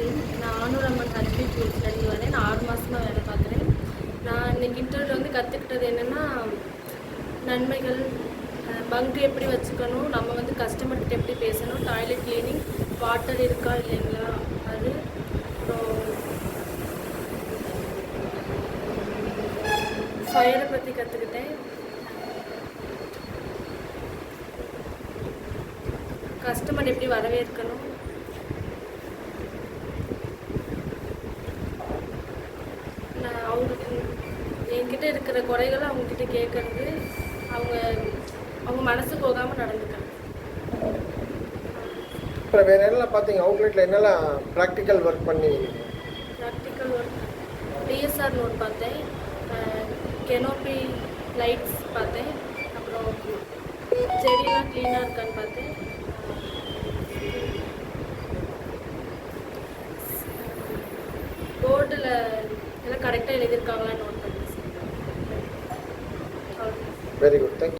முஸ்லீம். நான் ஆனூரம்மன் ஹச்பி டூல்ஸ்லேருந்து வரேன். நான் 6 மாதமாக வேலை பார்க்குறேன். நான் இன்னைக்கு இன்டர்வியூவில் வந்து கற்றுக்கிட்டது என்னென்னா, நன்மைகள், பங்கு எப்படி வச்சுக்கணும், நம்ம வந்து கஸ்டமர்கிட்ட எப்படி பேசணும், டாய்லெட் கிளீனிங், வாட்டர் இருக்கா இல்லைங்களா, அது அப்புறம் ஃபயரை பற்றி கற்றுக்கிட்டேன். கஸ்டமர் எப்படி வரவேற்கணும், நான் அவங்களுக்கு என்கிட்ட இருக்கிற குறைகளை அவங்கக்கிட்ட கேட்கறது, அவங்க அவங்க மனசு போகாமல் நடந்துக்கணும். அப்புறம் வேறு என்னெல்லாம் பார்த்தீங்க? அவுட்லெட்டில் என்னெல்லாம் ப்ராக்டிக்கல் ஒர்க் பண்ணி? ப்ராக்டிக்கல் ஒர்க் டிஎஸ்ஆர் நோட் பார்த்தேன், கெனோபி லைட்ஸ் பார்த்தேன், அப்புறம் செடியெலாம் க்ளீனாக இருக்கான்னு பார்த்தேன், போர்டில் எல்லாம் கரெக்டாக எழுதியிருக்காங்களான்னு நோட் பண்ணேன். Very good, thank you.